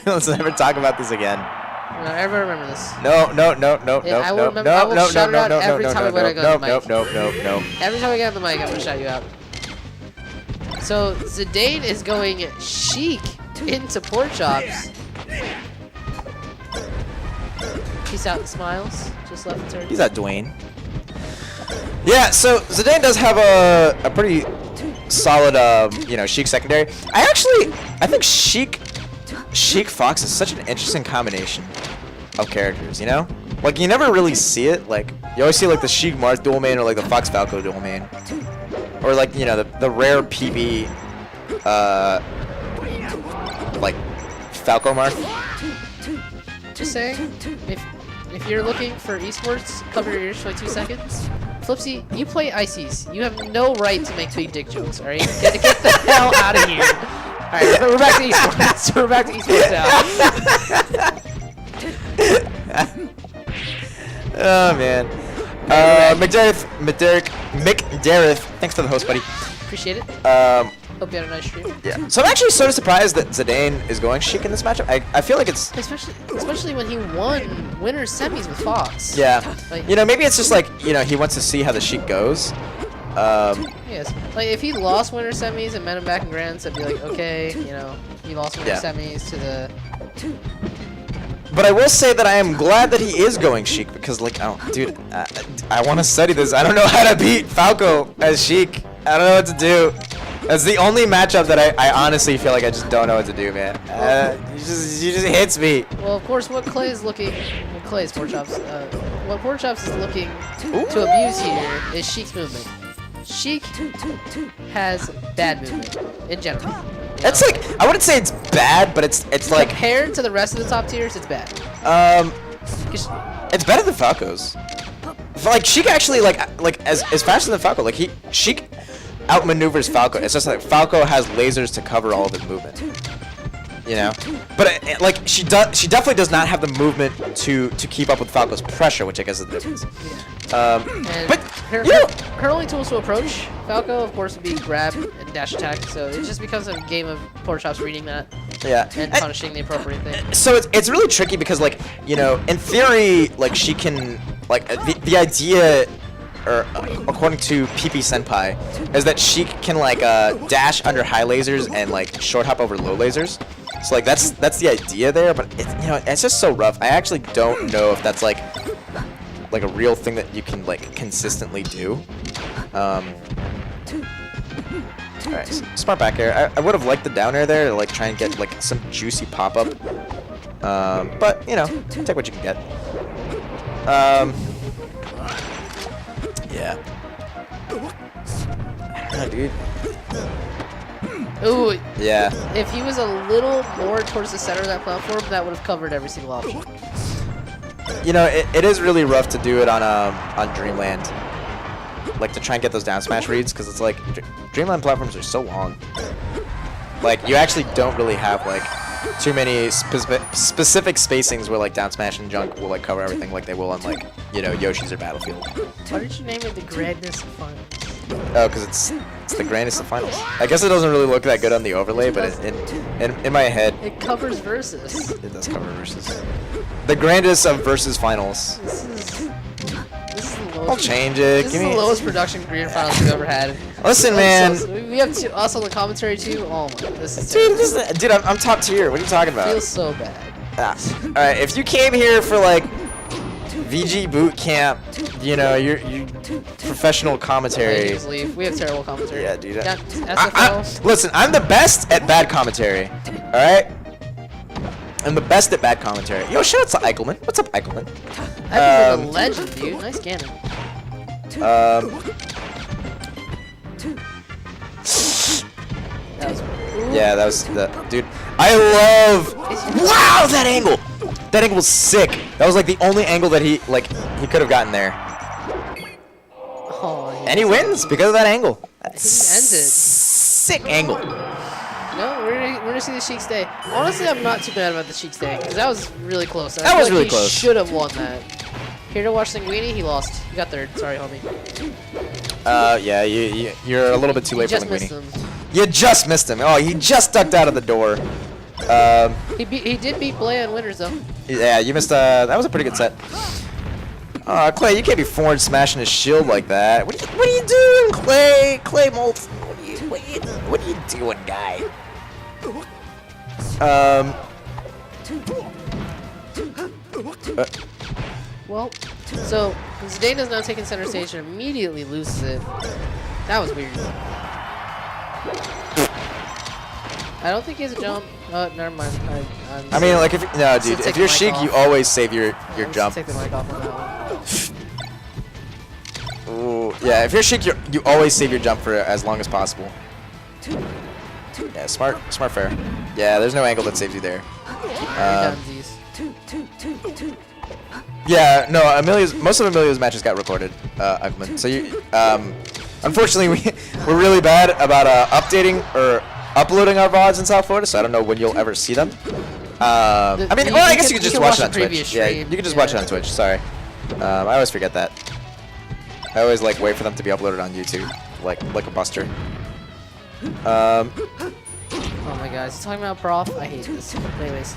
Let's never talk about this again. No, I remember this. No. I will shout it out every time I go on the mic. No. Every time I get on the mic, I'm gonna shout you out. So Zidane is going Sheik into PorkChops. Peace out and smiles. Just left the turn. He's at Dwayne. Yeah, so Zidane does have a pretty solid, Sheik secondary. I think Sheik Fox is such an interesting combination of characters, you know? Like, you never really see it. Like, you always see, like, the Sheik Marth dual main or, like, the Fox Falco dual main. Or, like, you know, the rare PB, like, Falco Marth. Just saying, if you're looking for esports, cover your ears for like 2 seconds. Flipsy, you play ICs. You have no right to make big dick jokes, alright? Get the hell out of here. Alright, we're back to esports. We're back to esports now. Oh, man. McDareth, thanks for the host, buddy. Appreciate it. Hope you had a nice stream. Yeah. So I'm actually sort of surprised that Zidane is going Sheik in this matchup. I feel like it's... Especially when he won winner's semis with Fox. Yeah. Like, you know, maybe it's just like, you know, he wants to see how the Sheik goes. Yes. Like, if he lost winner's semis and met him back in Grands, I'd be like, okay, you know, he lost winner's semis to the... But I will say that I am glad that he is going Sheik because, like, oh, dude, I want to study this. I don't know how to beat Falco as Sheik. I don't know what to do. That's the only matchup that I honestly feel like I just don't know what to do, man. He just hits me. Well, of course, what Clay is looking, PorkChops, what PorkChops is looking to abuse here is Sheik's movement. Sheik has bad movement in general. It's like, I wouldn't say it's bad, but it's like compared to the rest of the top tiers, it's bad. It's better than Falco's. Like Sheik actually like as faster than Falco. Like Sheik outmaneuvers Falco. It's just like Falco has lasers to cover all of his movement. You know, but like she definitely does not have the movement to keep up with Falco's pressure, which I guess is the difference. But her only tools to approach Falco, of course, would be grab and dash attack. So it just becomes a game of PorkChops reading that. Yeah. And punishing the appropriate thing. So it's really tricky because, like, you know, in theory, like she can, like, the idea, or according to PP Senpai, is that she can like dash under high lasers and like short hop over low lasers. So like that's the idea there, but it's just so rough. I actually don't know if that's like a real thing that you can like consistently do. Alright, smart back air. I would have liked the down air there to like try and get like some juicy pop up. But you know, take what you can get. Yeah. I don't know, dude. Ooh. Yeah. If he was a little more towards the center of that platform, that would have covered every single option. You know, it is really rough to do it on Dreamland. Like to try and get those down smash reads, because it's like Dreamland platforms are so long. Like you actually don't really have like too many specific spacings where like down smash and junk will like cover everything like they will on like, you know, Yoshi's or Battlefield. Why did you name it the Grandness of Finals? Oh, because it's the grandest of finals. I guess it doesn't really look that good on the overlay, but in my head, it covers versus. It does cover versus. The grandest of versus finals. This is the lowest. I'll change it. This is the lowest production grand finals we've ever had. Listen, man. We have us on the commentary too. Oh my, this is. Dude, I'm top tier. What are you talking about? Feels so bad. All right, if you came here for like VG boot camp, you know, you're professional commentary. Just leave. We have terrible commentary. Yeah, dude. Listen, I'm the best at bad commentary. All right. I'm the best at bad commentary. Yo, shout out to Eichelman. What's up, Eichelman? Eichelman's a legend, dude. Nice cannon. Yeah, that was the dude. I love. Wow, that angle. That angle was sick. That was like the only angle that he could have gotten there. Oh, and he wins because of that angle. He ended. Sick angle. No, we're gonna see the Sheik stay. Honestly, I'm not too bad about the Sheik stay because that was really close. That was really close. He should have won that. Here to watch Sanguini, he lost. He got third. Sorry, homie. Yeah, you're a little bit too late for Missed him. You just missed him. Oh, he just ducked out of the door. He did beat Blea in winners though. Yeah, you missed. That was a pretty good set. Clay, you can't be forward smashing his shield like that. What are you doing, Clay? Clay Molt. What are you doing, guy? Well, so Zidane is now taking center stage and immediately loses it. That was weird. I don't think he has a jump. Oh, never mind. I mean, like, if you're Sheik, you always save your jump. Take the mic off on that one. Ooh, yeah, if you're Sheik, you always save your jump for as long as possible. Yeah, smart fair. Yeah, there's no angle that saves you there. Yeah, no, most of Emilio's matches got recorded, Uckman. So you, unfortunately, we're really bad about updating or uploading our VODs in South Florida, so I don't know when you'll ever see them. I mean, well, I guess you could just watch it on Twitch. Yeah, you can just watch it on Twitch. Sorry, I always forget that. I always like wait for them to be uploaded on YouTube, like a buster. Oh my god, he's talking about prof. I hate this. But anyways,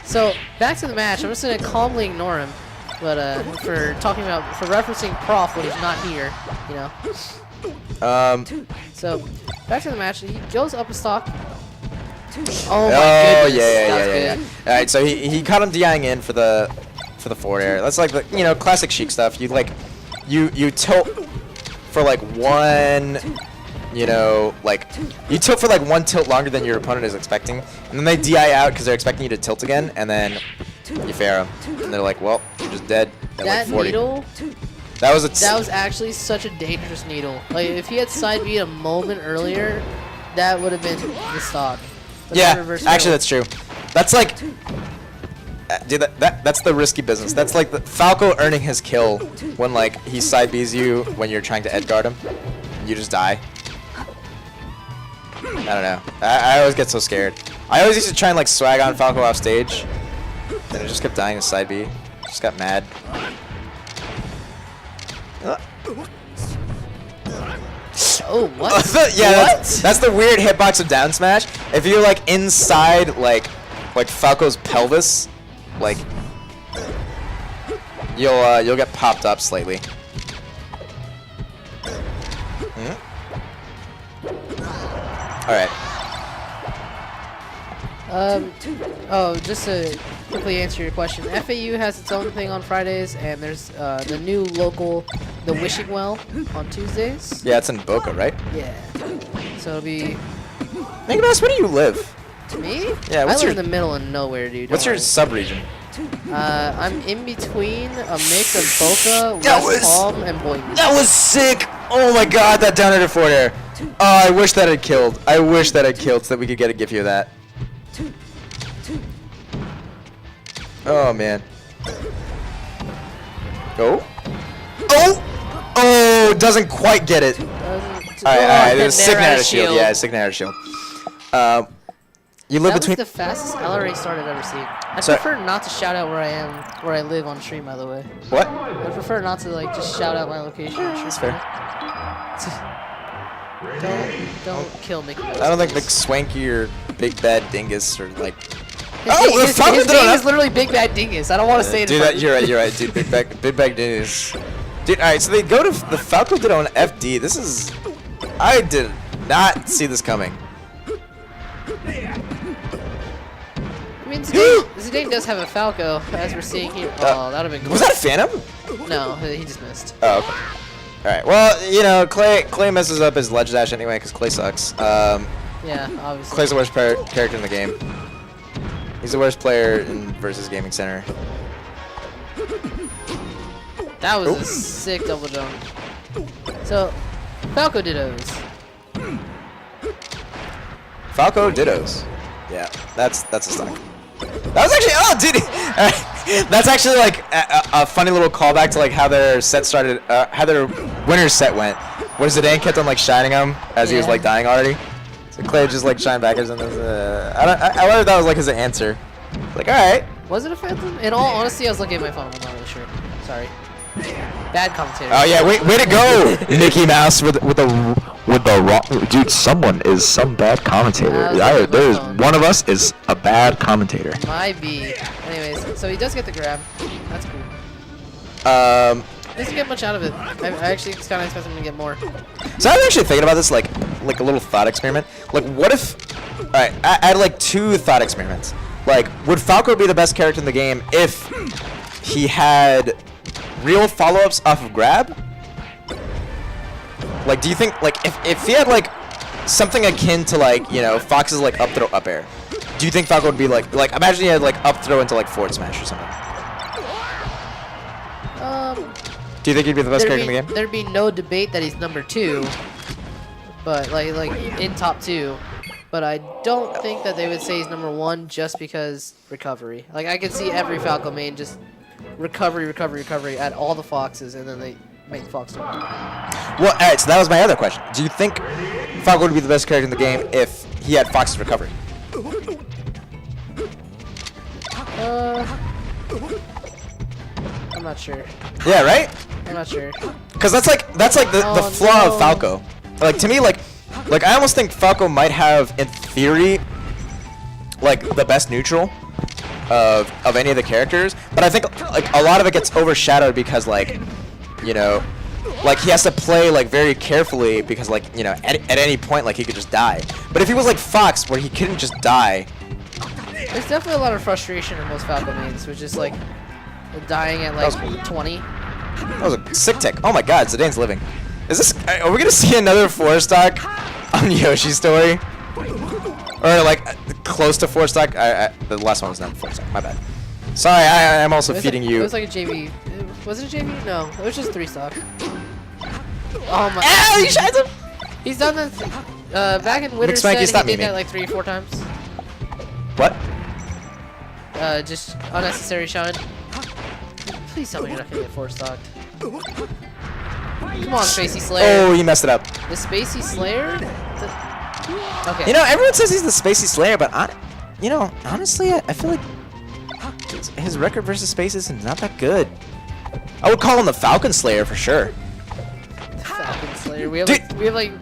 so back to the match. I'm just gonna calmly ignore him, but for referencing prof when he's not here, you know. So back to the match. He goes up a stock. Oh my goodness. Yeah. All right, so he caught him DIing in for the forward air. That's like the classic Sheik stuff. You tilt for like one. You tilt for like one tilt longer than your opponent is expecting, and then they DI out because they're expecting you to tilt again, and then you fair them, and they're like, well, you're just dead at like 40. Needle, that was actually such a dangerous needle. Like, if he had side B a moment earlier, that would have been the stock. But yeah, actually that's true. That's like, dude, that's the risky business. That's like the Falco earning his kill when like he side B's you when you're trying to edgeguard him, you just die. I don't know. I always get so scared. I always used to try and like swag on Falco off stage, and it just kept dying to side B. Just got mad. Oh, what? Yeah, that's the weird hitbox of down smash. If you're like inside like Falco's pelvis, like you'll get popped up slightly. All right. Oh, just to quickly answer your question, FAU has its own thing on Fridays, and there's the new local, the Wishing Well, on Tuesdays. Yeah, it's in Boca, right? Yeah. So it'll be. Nicolas, where do you live? Me? Yeah. I live in the middle of nowhere, dude. What's your sub-region? I'm in between a mix of Boca, West Palm, and Boynton. That was sick! Oh my god, that down air forward air. Oh, I wish that had killed. I wish that had killed so that we could get a Giphy of that. Oh, man. Oh? Oh! Oh, doesn't quite get it. Alright, there's a Signature shield. Yeah, Signature shield. You live between. That was the fastest LRA start I've ever seen. I prefer not to shout out where I live on stream, by the way. What? I prefer not to like just shout out my location on stream. That's fair. Don't kill Mickey Mouse. I don't think McSwanky or Big Bad Dingus or like. His name is literally Big Bad Dingus. I don't want to say it. Dude, you're right, dude. Big Bad Dingus. Dude, alright, so they go to the Falco did on FD. This is. I did not see this coming. I mean, Zidane does have a Falco, as we're seeing here. Oh, that would have been cool. Was that a Phantom? No, he just missed. Oh, okay. Alright, well, Clay messes up his ledge dash anyway, because Clay sucks. Yeah, obviously. Clay's the worst character in the game. He's the worst player in versus Gaming Center. That was a sick double jump. So, Falco dittos. Falco dittos. Yeah, that's a stock. That was actually that's actually like a funny little callback to like how their set started, how their winner's set went. Where Zidane kept on like shining him as he was like dying already. So Clay just like shined back at him. I wonder if that was like his answer. Like, all right. Was it a Phantom? In all honesty, I was looking at my phone. I'm not really sure. Sorry. Bad commentator. Oh yeah, way to go, Mickey Mouse with the wrong dude. Someone is some bad commentator. There's one of us is a bad commentator. Might be. Anyways, so he does get the grab. That's cool. Doesn't get much out of it. I actually kind of expect him to get more. So I was actually thinking about this, like a little thought experiment. Like, what if? All right, I had like 2 thought experiments. Like, would Falco be the best character in the game if he had real follow-ups off of grab? Like, do you think, like, if he had like something akin to like, you know, Fox's like up throw up air, do you think Falco would be like imagine he had like up throw into like forward smash or something? Do you think he'd be the best character in the game? There'd be no debate that he's number 2, but like in top 2. But I don't think that they would say he's number 1 just because recovery. Like I could see every Falco main just recovery at all the Foxes, and then they make Fox number 2. Well, alright, so that was my other question. Do you think Falco would be the best character in the game if he had Fox's recovery? I'm not sure. Yeah, right? I'm not sure. Because that's like the flaw of Falco. Like to me, like I almost think Falco might have, in theory, like the best neutral of any of the characters. But I think like a lot of it gets overshadowed because like, you know, like he has to play like very carefully because like, you know, at any point like he could just die. But if he was like Fox where he couldn't just die. There's definitely a lot of frustration in most Falco mains, which is like dying at like 20. That was a sick tick. Oh my god, Zidane's living. Is this? Are we gonna see another 4-stock on Yoshi's story? Or like close to 4-stock? The last one was not 4-stock. My bad. Sorry, I'm also feeding you. It was like a JV. Was it a JV? No, it was just 3-stock. Oh my! Ah, he shines him. He's done this. Back in Winter's set, he did that like 3 or 4 times. What? Just unnecessary shine. Please tell me you're not gonna get 4-stocked. Come on, Spacey Slayer. Oh, he messed it up. The Spacey Slayer? Okay. You know, everyone says he's the Spacey Slayer, but you know, honestly, I feel like his record versus Spaces is not that good. I would call him the Falcon Slayer for sure. Falcon Slayer. We have Dude. like.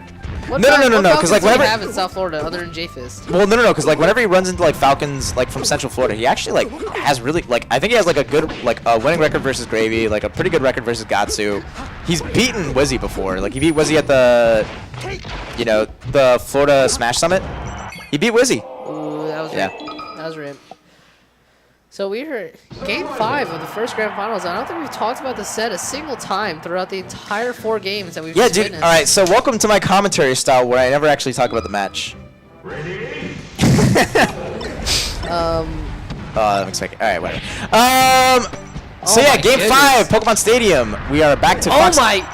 What No, because like whenever whenever have in South Florida other than J-Fist. well, no, because like whenever he runs into like Falcons like from Central Florida, he actually like has really like I think he has like a good like winning record versus Gravy, like a pretty good record versus Gatsu. He's beaten Wizzy before. Like he beat Wizzy at the, you know, the Florida Smash Summit. He beat Wizzy. Ooh, that was Yeah. That was rip. So we were game 5 of the first grand finals. I don't think we've talked about the set a single time throughout the entire 4 games that we've Yeah, just dude. witnessed. All right, so welcome to my commentary style where I never actually talk about the match. Oh, that looks like. All right, whatever. So Oh yeah, my game goodness. 5, Pokemon Stadium. We are back to Oh Fox. my!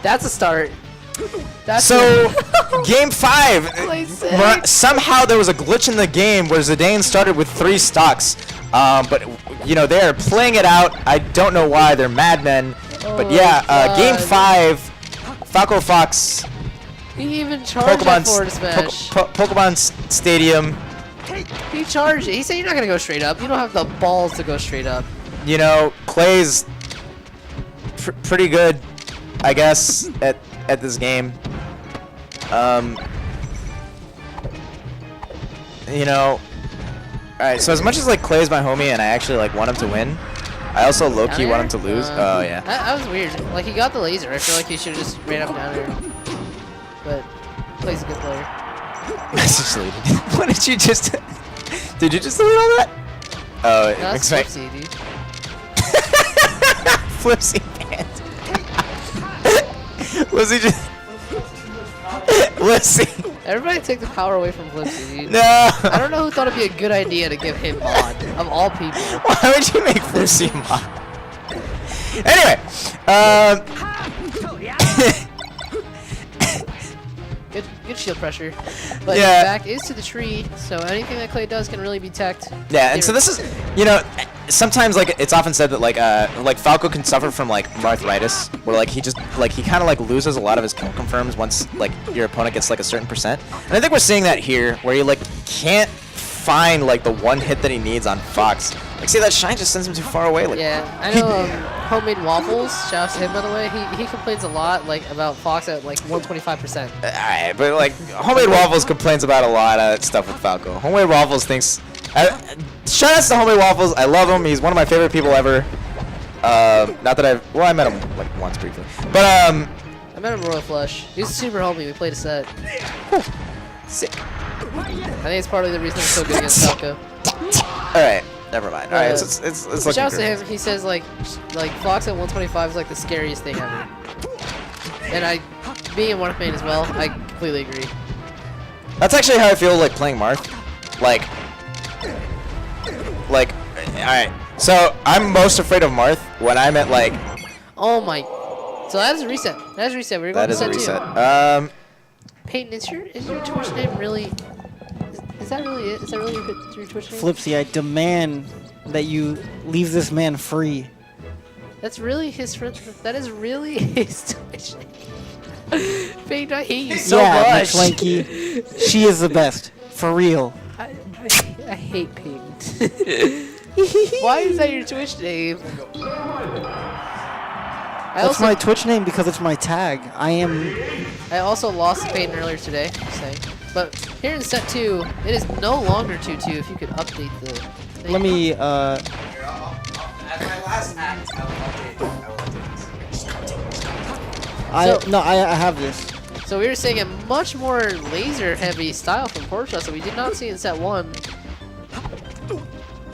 That's a start. That's So, game 5. Play sick. Somehow there was a glitch in the game where Zidane started with 3 stocks. But you know they are playing it out. I don't know why they're madmen. But Oh yeah, my game God. 5, Falco Fox. He even charged that Pokemon forward smash. Pokemon Stadium. He charged it. He said you're not gonna go straight up. You don't have the balls to go straight up. You know, Clay's pretty good, I guess, at this game. You know, alright, so as much as like Clay's my homie and I actually like want him to win, I also low-key want him to lose. Oh yeah. That was weird. Like he got the laser. I feel like he should have just ran up down there. But Clay's a good player. Message deleted. What did you just? Did you just delete all that? Oh, it That's makes me. Flipsy, dude. Flipsy pants. Was he just? Let's see. Everybody take the power away from Flipsy, dude. No. I don't know who thought it'd be a good idea to give him mod, of all people. Why would you make Flipsy mod? Anyway, Good shield pressure. But Yeah. his back is to the tree, so anything that Clay does can really be teched. yeah, and so this is, you know, sometimes like it's often said that like Falco can suffer from like arthritis, where like he kind of like loses a lot of his kill confirms once like your opponent gets like a certain percent. And I think we're seeing that here, where he like can't find like the one hit that he needs on Fox. Like, see, that shine just sends him too far away. Like, Yeah, I know. Homemade waffles. Shout out to him, by the way. He complains a lot like about Fox at like 125%. Alright, but like, Homemade Waffles complains about a lot of stuff with Falco. Homemade Waffles thinks. Shout outs to Homemade Waffles. I love him. He's one of my favorite people ever. Not that I've. Well, I met him like once briefly, but I met him Royal Flush. He was super homie. We played a set. Sick. I think it's partly the reason I'm so good against Falco. Alright, never mind. Alright, it's looking Shouts to great. him. He says like Fox at 125 is like the scariest thing ever. And being in one main as well, I completely agree. That's actually how I feel like playing Marth. Like, alright. So I'm most afraid of Marth when I'm at like. Oh my. So that is a reset. That is a reset. We're going That to is set a reset. 2. Peyton, is your Twitch name really? Is that really it? Is that really your Twitch name? Flipsy, I demand that you leave this man free. That's really his friend. That is really his Twitch name. Peyton, I hate you so yeah, much. Lanky, she is the best. For real. I hate Peyton. Why is that your Twitch name? That's my Twitch name because it's my tag. I also lost to Peyton earlier today, just saying. But here in set 2, it is no longer 2-2 if you could update the thing. Let me, At my last act, I will update this. I have this. So we were seeing a much more laser-heavy style from PorkChops that we did not see in set 1.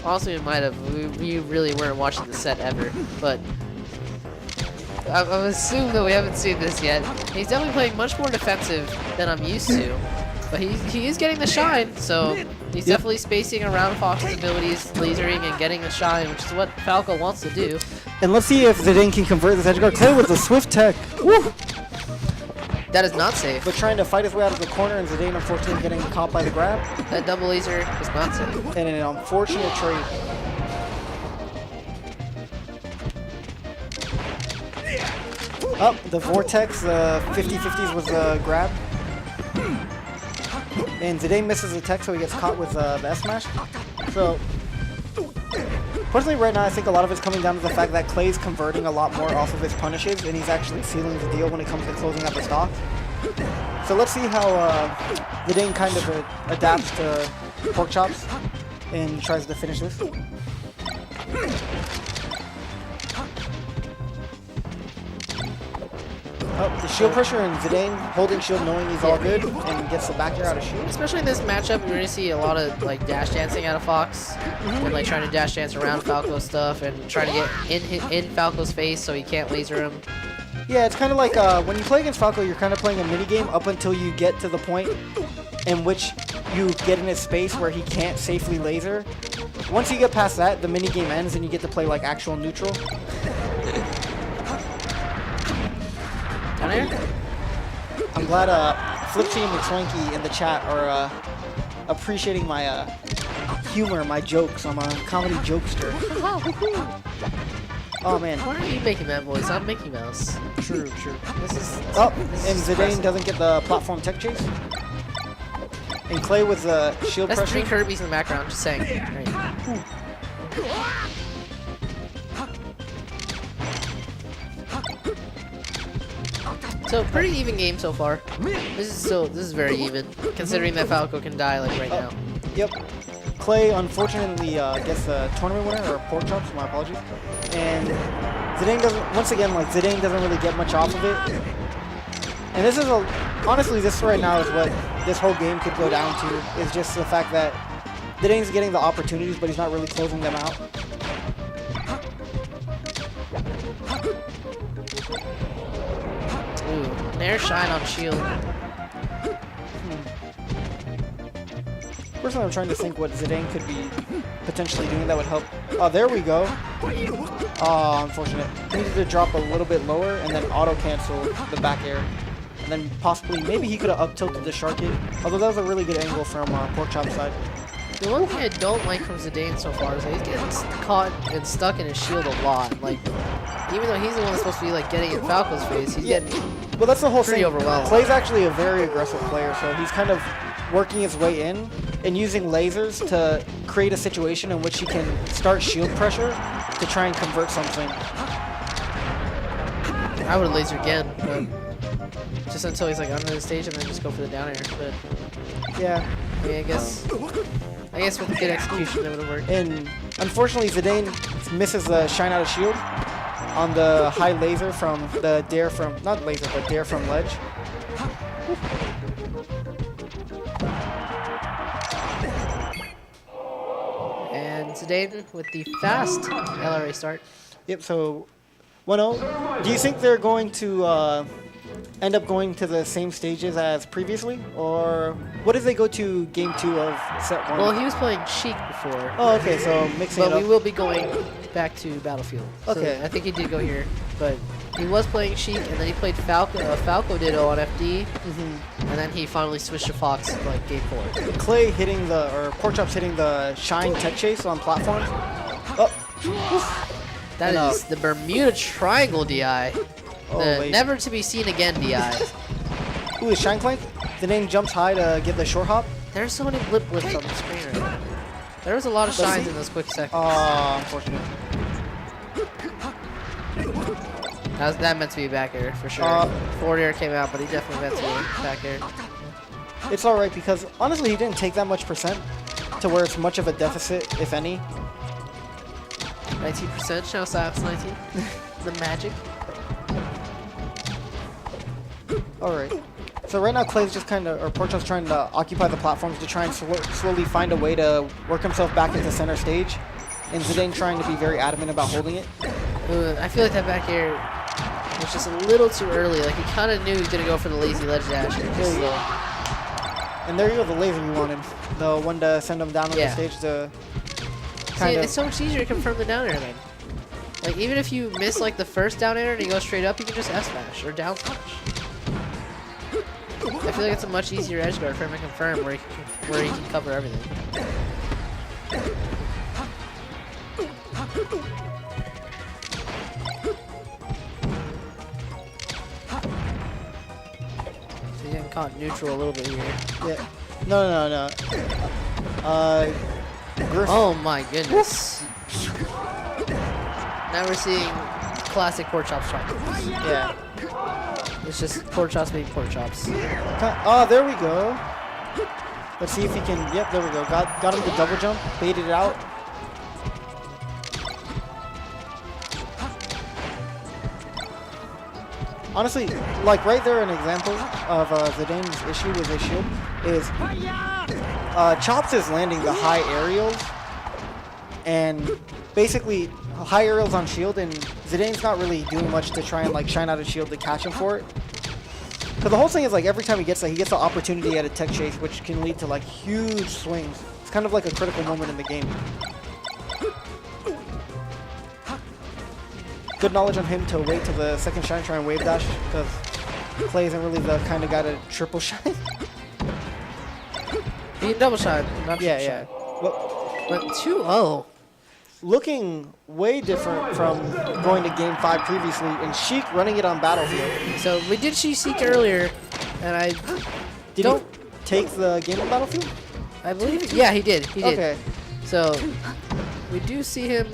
Also, we might have. We really weren't watching the set ever, but I assume that we haven't seen this yet. He's definitely playing much more defensive than I'm used to, but he is getting the shine, so he's definitely spacing around Fox's abilities, lasering and getting the shine, which is what Falco wants to do. And let's see if Zidane can convert this edge guard. Clay with the swift tech. Woo! That is not safe. But trying to fight his way out of the corner, and Zidane unfortunately getting caught by the grab. That double laser is not safe. And an unfortunate trade. Oh, the Vortex 50-50s was grabbed. And Zidane misses the tech, so he gets caught with the S-Smash. So, personally right now, I think a lot of it's coming down to the fact that Clay's converting a lot more off of his punishes, and he's actually sealing the deal when it comes to closing out the stock. So let's see how Zidane kind of adapts to PorkChops and tries to finish this. Oh, the shield pressure and Zidane holding shield knowing he's all good and gets the back air out of shield. Especially in this matchup, you're going to see a lot of like dash dancing out of Fox. And like trying to dash dance around Falco stuff and trying to get in Falco's face so he can't laser him. Yeah, it's kind of like when you play against Falco, you're kind of playing a mini game up until you get to the point in which you get in his space where he can't safely laser. Once you get past that, the mini game ends and you get to play like actual neutral. Down air? I'm glad Flipsy and McSwanky in the chat are appreciating my humor, my jokes. I'm a comedy jokester. Oh man. Why are you making that voice? I'm Mickey Mouse. True, true. This is And Zidane doesn't get the platform tech chase. And Clay with the shield That's pressure. 3 Kirby's in the background, just saying. Right. So pretty even game so far. This is very even, considering that Falco can die like right now. Yep. Clay unfortunately gets the tournament winner, or PorkChops, my apologies. And Zidane doesn't, once again, like Zidane doesn't really get much off of it. And this is honestly, this right now is what this whole game could go down to, is just the fact that Zidane's getting the opportunities, but he's not really closing them out. Ooh, an air shine on shield. Personally, I'm trying to think what Zidane could be potentially doing that would help. Oh, there we go. Oh, unfortunate. He needed to drop a little bit lower and then auto-cancel the back air. And then possibly, maybe he could have up-tilted the shark hit. Although that was a really good angle from PorkChop's side. The one thing I don't like from Zidane so far is that he's getting caught and stuck in his shield a lot. Like, even though he's the one that's supposed to be like getting in Falco's face, he's getting well, that's the whole pretty thing. overwhelmed. Clay's actually a very aggressive player, so he's kind of working his way in and using lasers to create a situation in which he can start shield pressure to try and convert something. I would laser again, but just until he's like under the stage and then just go for the down air. But Yeah. I mean, I guess with good execution it would work. And unfortunately, Zidane misses the shine out of shield on the high laser from the dare from, not laser, but dare from ledge. And Zidane with the fast LRA start. Yep, so 1-0. Do you think they're going to end up going to the same stages as previously? Or what did they go to game 2 of set 1? Well, he was playing Sheik before. Oh, okay, so mixing it But up. we will be going back to Battlefield. Okay. So I think he did go here, but he was playing Sheik, and then he played Falco. Falco Ditto on FD, and then he finally switched to Fox like game 4. Clay hitting the, or PorkChops hitting the shine tech chase on platforms. Oh, That And, is the Bermuda Triangle DI. Oh, The wait. never to be seen again DI. Ooh, the shine clank. The name jumps high to get the short hop. There's so many blip blips on the screen right now. There was a lot of Let's shines see. in those quick seconds. Oh, unfortunate. That meant to be back air for sure. Forward air came out, but he definitely meant to be back air. It's alright because honestly he didn't take that much percent to where it's much of a deficit, if any. 19%, now Silence 19. The magic. Alright. So right now Clay's just kind of, or PorkChops trying to occupy the platforms to try and slowly find a way to work himself back into center stage. And Zidane trying to be very adamant about holding it. I feel like that back air was just a little too early. Like he kind of knew he was going to go for the lazy ledge dash. There you go. And there you go, the laser you wanted. The one to send him down on the stage to See, kind it's of... so much easier to confirm the down air then. Like even if you miss like the first down air and you go straight up, you can just S smash or down smash. I feel like it's a much easier edge guard for him to confirm where he can cover everything. So he's getting caught neutral a little bit here. Yeah. No. Griff. Oh my goodness. Now we're seeing classic PorkChops triangles. Yeah. It's just PorkChops being PorkChops. Oh, there we go. Let's see if he can. Yep, there we go. Got him to double jump, baited it out. Honestly, like right there, an example of Zidane's issue with his shield is Chops is landing the high aerials, and basically high aerials on shield, and Zidane's not really doing much to try and like shine out of shield to catch him for it. Because the whole thing is like every time he gets the opportunity at a tech chase, which can lead to like huge swings. It's kind of like a critical moment in the game. Good knowledge on him to wait till the second shine, try and wave dash, because Clay isn't really the kind of guy to triple shine. He can double shine, not triple Yeah. shine. Well, But 2-0. looking way different from going to game 5 previously, and Sheik running it on Battlefield. So we did see Sheik earlier, and I Did he take the game on Battlefield? believe, yeah, he did. He did. Okay. So we do see him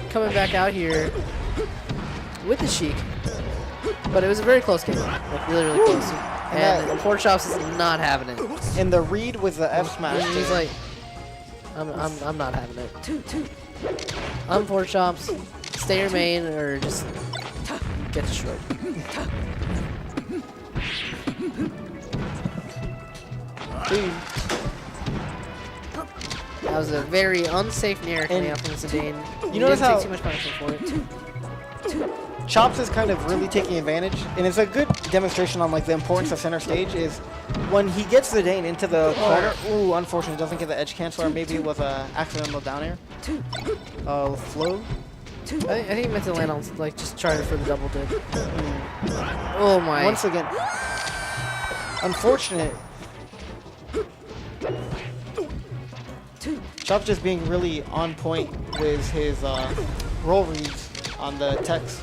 coming back out here with the Sheik, but it was a very close game, like really, really close. And PorkChops is not having it. And the read with the F smash. He's like, I'm not having it. I'm PorkChops. Stay your main or just get destroyed. That was a very unsafe nair coming out from Zidane. You notice didn't how take too much punishment for it. Chops is kind of really taking advantage, and it's a good demonstration on like the importance of center stage is when he gets Zidane into the corner. Ooh, unfortunately, doesn't get the edge cancel, or maybe it was a accidental down air. Flow. I think he meant to land on like just try for the double dip. Oh my! Once again, unfortunate. Chops just being really on point with his roll reads on the text.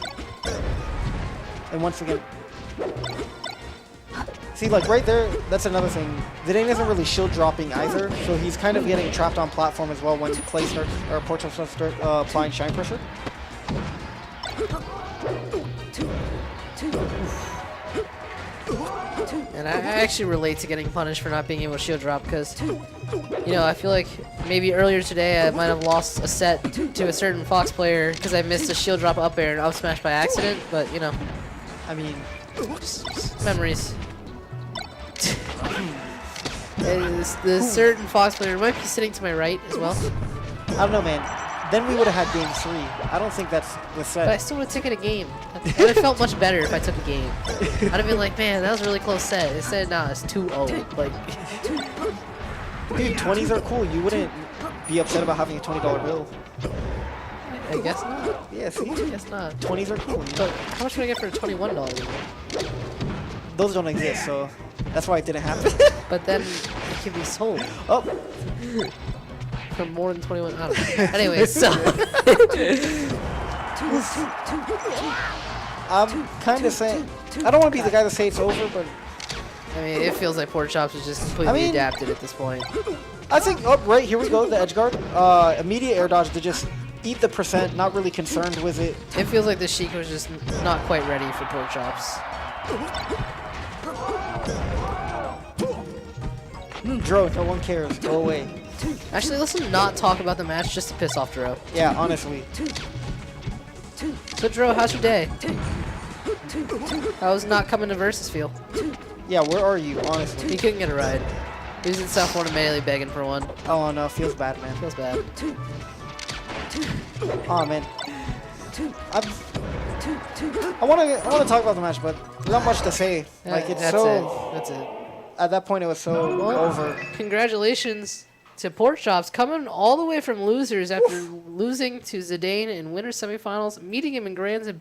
And once again, See, like right there, that's another thing. Zidane isn't really shield dropping either, so he's kind of getting trapped on platform as well when Clay starts, or PorkChops starts applying shine pressure. And I actually relate to getting punished for not being able to shield drop because, you know, I feel like maybe earlier today I might have lost a set to a certain Fox player because I missed a shield drop up air and up smash by accident, but, you know, I mean, just memories. The certain Fox player might be sitting to my right as well. I don't know, man. Then we would have had game 3. I don't think that's the set. But I still would have taken a game. It would have felt much better if I took a game. I'd have been like, man, that was a really close set. Instead, nah, it's 2-0. Like, dude, 20s are cool. You wouldn't be upset about having a $20 bill. I guess not. Yeah, see? I guess not. 20s are cool. But how much would I get for a $21 bill? Those don't exist, so that's why it didn't happen. But then it can be sold Oh, for more than 21. I don't know. Anyway, so I'm kind of saying, I don't want to be the guy to say it's over, but I mean, it feels like PorkChops is just completely mean- adapted at this point. I think, oh, right, here we go, the edge guard. Immediate air dodge to just eat the percent, not really concerned with it. It feels like the Sheik was just not quite ready for PorkChops. Dro, no one cares, go away. Actually, let's not talk about the match just to piss off Dro. Yeah, honestly. So, Dro, how's your day? How's not coming to Versus feel? Yeah, where are you, honestly? He couldn't get a ride. He was in South Florida immediately begging for one. Oh no, feels bad, man. Feels bad. Oh man. I wanna talk about the match, but there's not much to say. Like it's That's so it. That's it. at that point it was so Well, over. Congratulations to PorkChops coming all the way from losers after losing to Zidane in winter semifinals, meeting him in grands and